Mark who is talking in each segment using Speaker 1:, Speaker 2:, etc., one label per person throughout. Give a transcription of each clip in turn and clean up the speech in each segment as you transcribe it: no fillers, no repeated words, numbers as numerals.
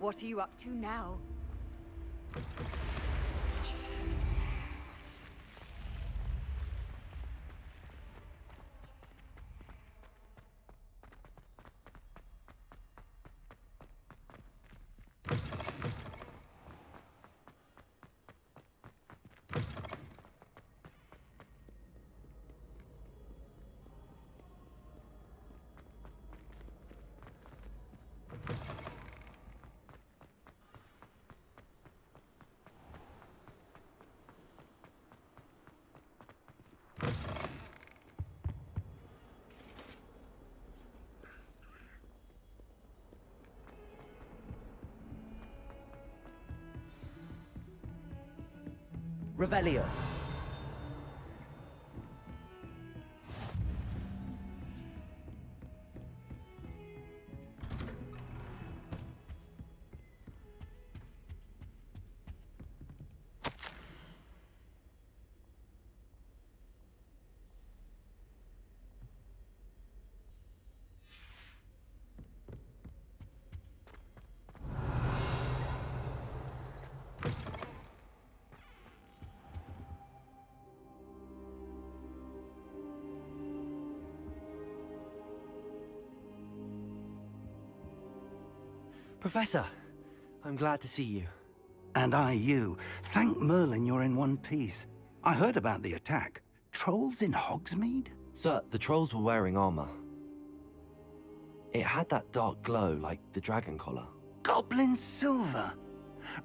Speaker 1: What are you up to now?
Speaker 2: Revelio. Professor, I'm glad to see you.
Speaker 3: And I you. Thank Merlin you're in one piece. I heard about the attack. Trolls in Hogsmeade?
Speaker 2: Sir, the trolls were wearing armor. It had that dark glow like the dragon collar.
Speaker 3: Goblin silver!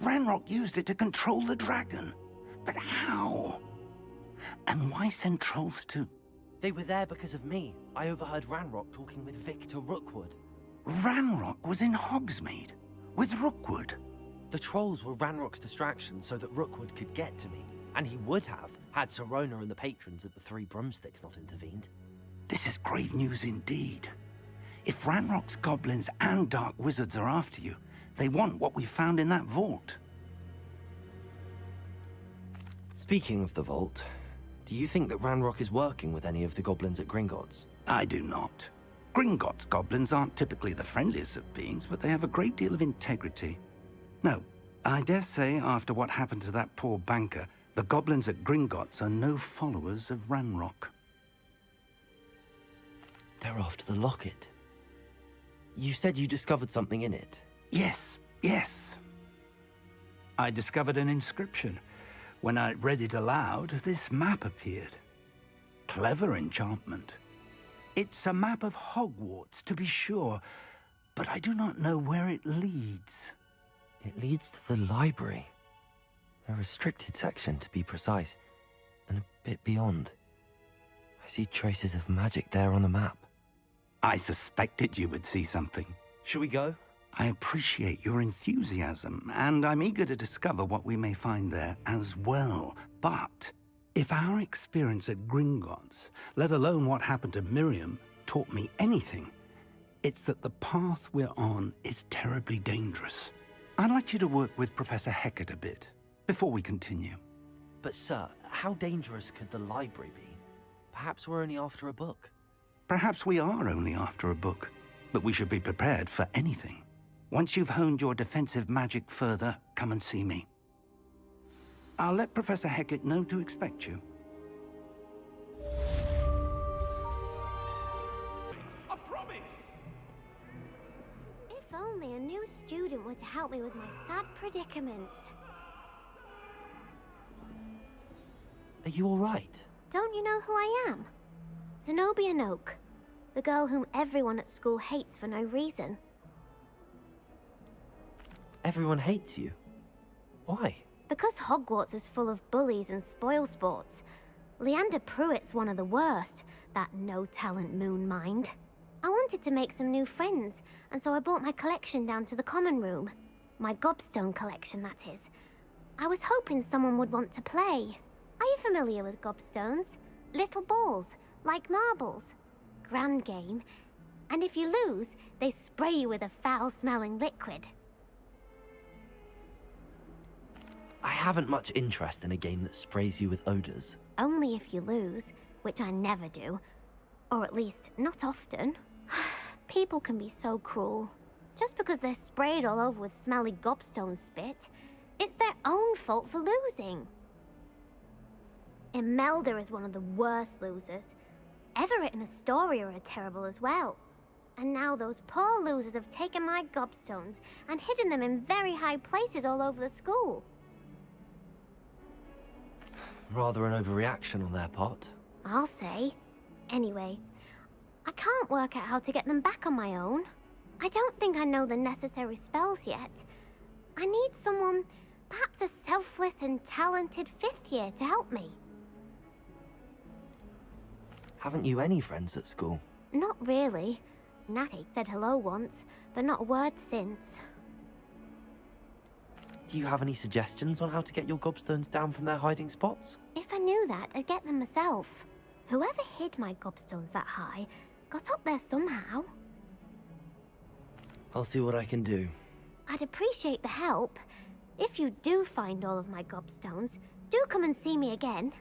Speaker 3: Ranrock used it to control the dragon. But how? And why send trolls too?
Speaker 2: They were there because of me. I overheard Ranrock talking with Victor Rookwood.
Speaker 3: Ranrock was in Hogsmeade? With Rookwood?
Speaker 2: The trolls were Ranrock's distraction so that Rookwood could get to me. And he would have, had Sirona and the patrons at the Three Broomsticks not intervened.
Speaker 3: This is grave news indeed. If Ranrock's goblins and dark wizards are after you, they want what we found in that vault.
Speaker 2: Speaking of the vault, do you think that Ranrock is working with any of the goblins at Gringotts?
Speaker 3: I do not. Gringotts goblins aren't typically the friendliest of beings, but they have a great deal of integrity. No, I dare say after what happened to that poor banker, the goblins at Gringotts are no followers of Ranrock.
Speaker 2: They're after the locket. You said you discovered something in it.
Speaker 3: Yes. I discovered an inscription. When I read it aloud, this map appeared. Clever enchantment. It's a map of Hogwarts, to be sure, but I do not know where it leads.
Speaker 2: It leads to the library. A restricted section, to be precise, and a bit beyond. I see traces of magic there on the map.
Speaker 3: I suspected you would see something.
Speaker 2: Shall we go?
Speaker 3: I appreciate your enthusiasm, and I'm eager to discover what we may find there as well. But if our experience at Gringotts, let alone what happened to Miriam, taught me anything, it's that the path we're on is terribly dangerous. I'd like you to work with Professor Hecat a bit, before we continue.
Speaker 2: But sir, how dangerous could the library be? Perhaps we're only after a book.
Speaker 3: Perhaps we are only after a book, but we should be prepared for anything. Once you've honed your defensive magic further, come and see me. I'll let Professor Hecat know to expect you.
Speaker 4: I promise!
Speaker 5: If only a new student were to help me with my sad predicament.
Speaker 2: Are you all right?
Speaker 5: Don't you know who I am? Zenobia Noak, the girl whom everyone at school hates for no reason.
Speaker 2: Everyone hates you. Why?
Speaker 5: Because Hogwarts is full of bullies and spoilsports. Leander Pruitt's one of the worst, that no-talent moon mind. I wanted to make some new friends, and so I brought my collection down to the common room. My gobstone collection, that is. I was hoping someone would want to play. Are you familiar with gobstones? Little balls, like marbles. Grand game. And if you lose, they spray you with a foul-smelling liquid.
Speaker 2: I haven't much interest in a game that sprays you with odors.
Speaker 5: Only if you lose, which I never do. Or at least, not often. People can be so cruel. Just because they're sprayed all over with smelly gobstone spit, it's their own fault for losing. Imelda is one of the worst losers. Everett and Astoria are terrible as well. And now those poor losers have taken my gobstones and hidden them in very high places all over the school.
Speaker 2: Rather an overreaction on their part.
Speaker 5: I'll say. Anyway, I can't work out how to get them back on my own. I don't think I know the necessary spells yet. I need someone, perhaps a selfless and talented 5th year to help me.
Speaker 2: Haven't you any friends at school?
Speaker 5: Not really. Natty said hello once, but not a word since.
Speaker 2: Do you have any suggestions on how to get your gobstones down from their hiding spots?
Speaker 5: If I knew that, I'd get them myself. Whoever hid my gobstones that high got up there somehow.
Speaker 2: I'll see what I can do.
Speaker 5: I'd appreciate the help. If you do find all of my gobstones, do come and see me again.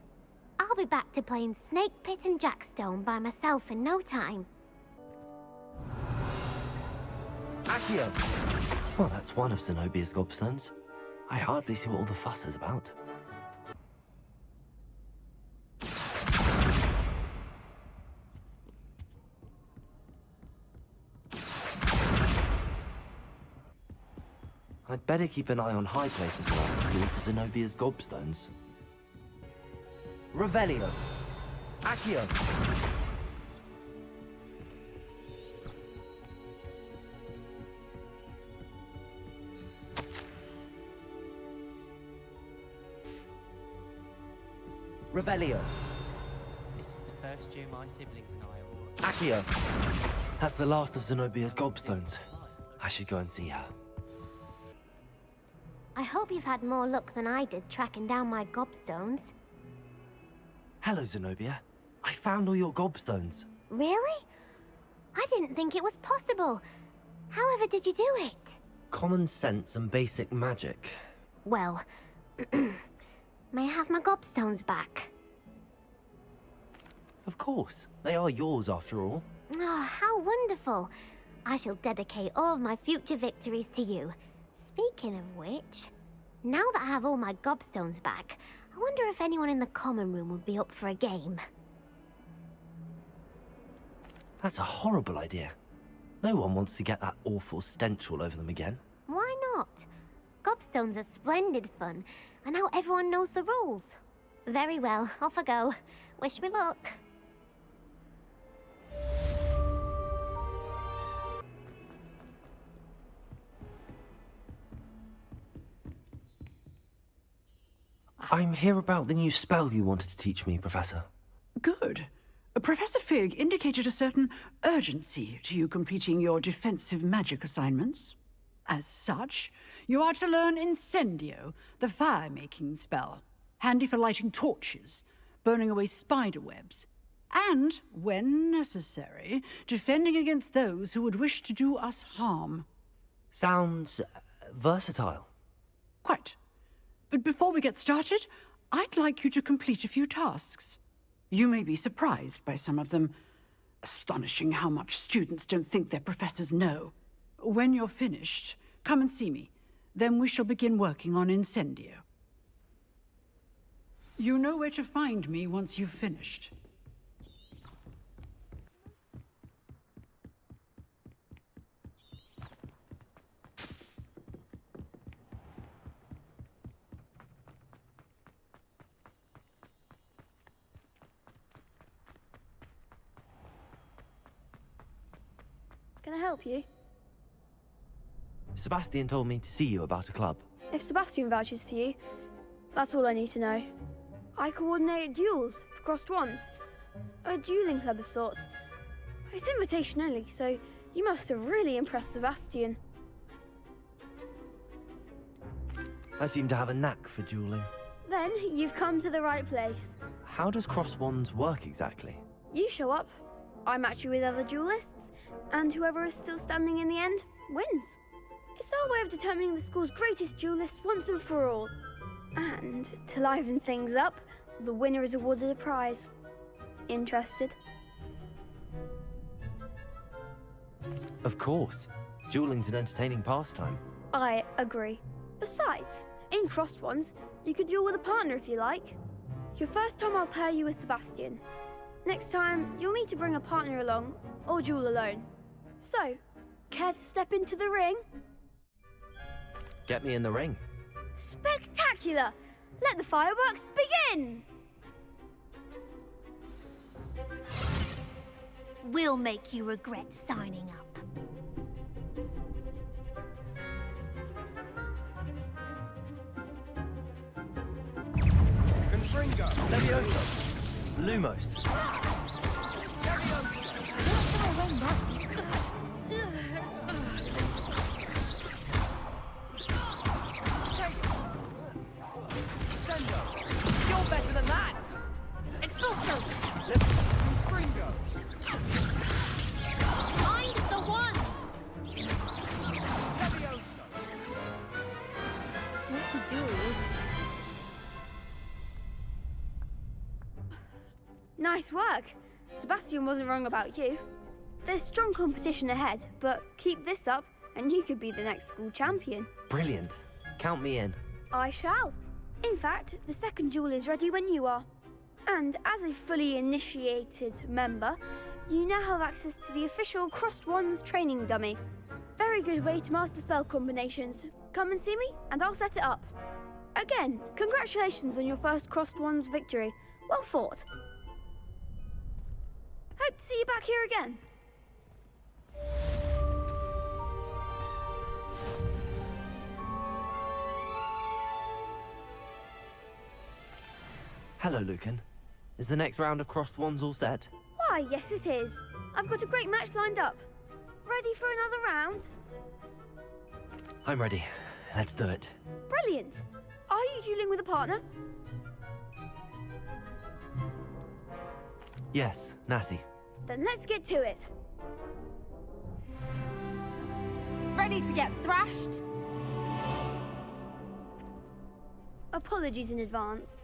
Speaker 5: I'll be back to playing Snake Pit and Jackstone by myself in no time.
Speaker 2: Accio! Well, that's one of Zenobia's gobstones. I hardly see what all the fuss is about. I'd better keep an eye on high places around the school for Zenobia's gobstones. Revelio! Accio! Revelio!
Speaker 1: This is the first year my siblings and I are all...
Speaker 2: Accio! That's the last of Zenobia's gobstones. I should go and see her.
Speaker 5: I hope you've had more luck than I did tracking down my gobstones.
Speaker 2: Hello, Zenobia. I found all your gobstones.
Speaker 5: Really? I didn't think it was possible. However did you do it?
Speaker 2: Common sense and basic magic.
Speaker 5: Well, may I have my gobstones back?
Speaker 2: Of course. They are yours after all.
Speaker 5: Oh, how wonderful. I shall dedicate all of my future victories to you. Speaking of which, now that I have all my gobstones back, I wonder if anyone in the common room would be up for a game.
Speaker 2: That's a horrible idea. No one wants to get that awful stench all over them again.
Speaker 5: Why not? Gobstones are splendid fun, and now everyone knows the rules. Very well, off I go. Wish me luck.
Speaker 2: I'm here about the new spell you wanted to teach me, Professor.
Speaker 4: Good. Professor Fig indicated a certain urgency to you completing your defensive magic assignments. As such, you are to learn Incendio, the fire-making spell, handy for lighting torches, burning away spider webs, and, when necessary, defending against those who would wish to do us harm.
Speaker 2: Sounds versatile.
Speaker 4: Quite. But before we get started, I'd like you to complete a few tasks. You may be surprised by some of them. Astonishing how much students don't think their professors know. When you're finished, come and see me. Then we shall begin working on Incendio. You know where to find me once you've finished.
Speaker 6: Can I help you?
Speaker 2: Sebastian told me to see you about a club.
Speaker 6: If Sebastian vouches for you, that's all I need to know. I coordinate duels for crossed wands. A dueling club of sorts. It's invitation only, so you must have really impressed Sebastian.
Speaker 2: I seem to have a knack for dueling.
Speaker 6: Then you've come to the right place.
Speaker 2: How does cross wands work exactly?
Speaker 6: You show up, I match you with other duelists, and whoever is still standing in the end wins. It's our way of determining the school's greatest duelist once and for all. And to liven things up, the winner is awarded a prize. Interested?
Speaker 2: Of course. Dueling's an entertaining pastime.
Speaker 6: I agree. Besides, in crossed ones, you could duel with a partner if you like. Your first time I'll pair you with Sebastian. Next time, you'll need to bring a partner along, or duel alone. So, care to step into the ring?
Speaker 2: Get me in the ring.
Speaker 6: Spectacular! Let the fireworks begin!
Speaker 5: We'll make you regret signing up.
Speaker 2: Confringo. Levioso. Lumos.
Speaker 7: You're better than that!
Speaker 5: Expulso!
Speaker 7: Confringo.
Speaker 5: Find the one!
Speaker 7: Levioso.
Speaker 6: What to do? Nice work. Sebastian wasn't wrong about you. There's strong competition ahead, but keep this up and you could be the next school champion.
Speaker 2: Brilliant. Count me in.
Speaker 6: I shall. In fact, the second duel is ready when you are. And as a fully initiated member, you now have access to the official Crossed Wands training dummy. Very good way to master spell combinations. Come and see me, and I'll set it up. Again, congratulations on your first Crossed Wands victory. Well fought. Hope to see you back here again.
Speaker 2: Hello, Lucan. Is the next round of Crossed Wands all set?
Speaker 6: Why, yes it is. I've got a great match lined up. Ready for another round?
Speaker 2: I'm ready. Let's do it.
Speaker 6: Brilliant. Are you dueling with a partner?
Speaker 2: Yes, Natty.
Speaker 6: Then let's get to it.
Speaker 8: Ready to get thrashed?
Speaker 6: Apologies in advance.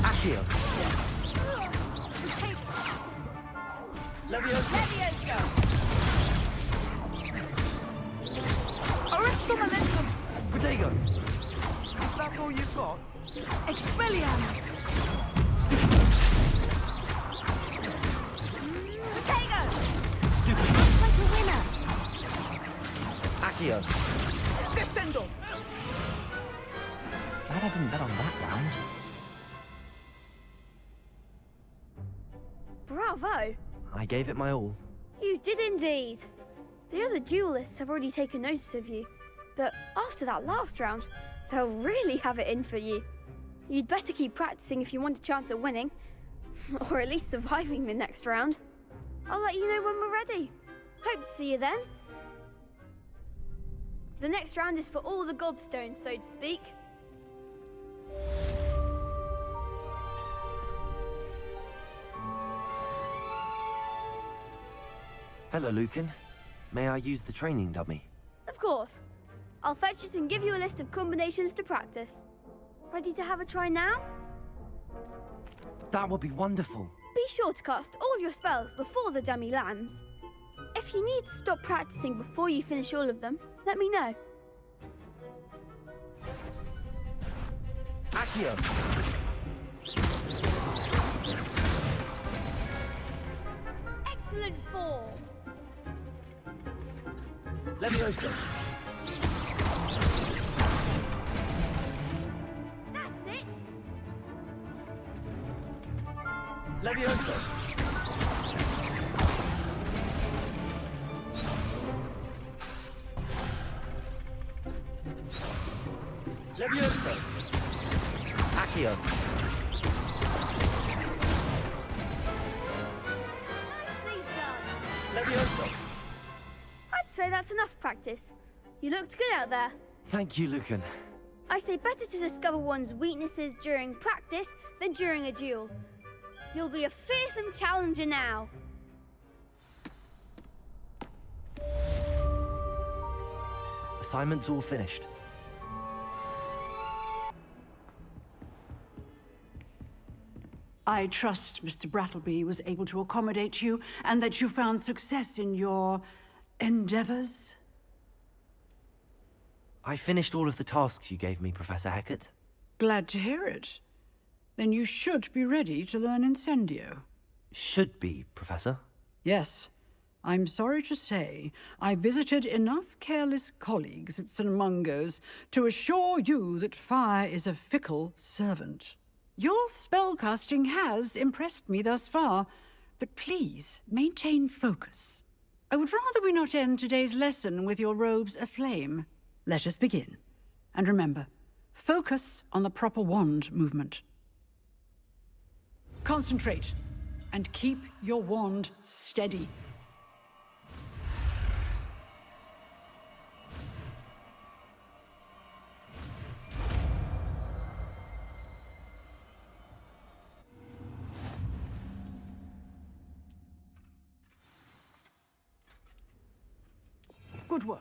Speaker 2: Accio. Levioso.
Speaker 7: Levioso. Arresto momentum.
Speaker 2: Protego.
Speaker 7: Is that all you've got?
Speaker 4: Expelliarmus!
Speaker 7: Protego.
Speaker 5: Like a winner!
Speaker 2: Accio.
Speaker 7: Descendo.
Speaker 2: Glad I didn't bet on that round.
Speaker 6: Bravo!
Speaker 2: I gave it my all.
Speaker 6: You did indeed. The other duelists have already taken notice of you, but after that last round, they'll really have it in for you. You'd better keep practicing if you want a chance at winning, or at least surviving the next round. I'll let you know when we're ready. Hope to see you then. The next round is for all the gobstones, so to speak.
Speaker 2: Hello, Lucan. May I use the training dummy?
Speaker 6: Of course. I'll fetch it and give you a list of combinations to practice. Ready to have a try now?
Speaker 2: That would be wonderful.
Speaker 6: Be sure to cast all your spells before the dummy lands. If you need to stop practicing before you finish all of them, let me know.
Speaker 2: Accio.
Speaker 6: Excellent form.
Speaker 2: Levioso.
Speaker 6: That's it.
Speaker 2: Levioso. Levioso. Accio.
Speaker 6: Nicely done.
Speaker 2: Levioso.
Speaker 6: I'd say that's enough practice. You looked good out there.
Speaker 2: Thank you, Lucan.
Speaker 6: I say better to discover one's weaknesses during practice than during a duel. You'll be a fearsome challenger now.
Speaker 2: Assignment's all finished.
Speaker 4: I trust Mr. Brattleby was able to accommodate you and that you found success in your endeavors.
Speaker 2: I finished all of the tasks you gave me, Professor Hecat.
Speaker 4: Glad to hear it. Then you should be ready to learn Incendio.
Speaker 2: Should be, Professor.
Speaker 4: Yes. I'm sorry to say, I visited enough careless colleagues at St. Mungo's to assure you that fire is a fickle servant. Your spellcasting has impressed me thus far, but please maintain focus. I would rather we not end today's lesson with your robes aflame. Let us begin. And remember, focus on the proper wand movement. Concentrate, and keep your wand steady. Good work.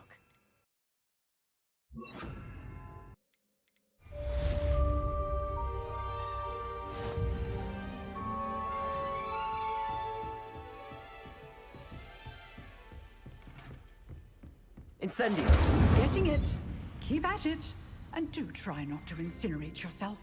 Speaker 2: Incendio!
Speaker 4: Getting it. Keep at it. And do try not to incinerate yourself.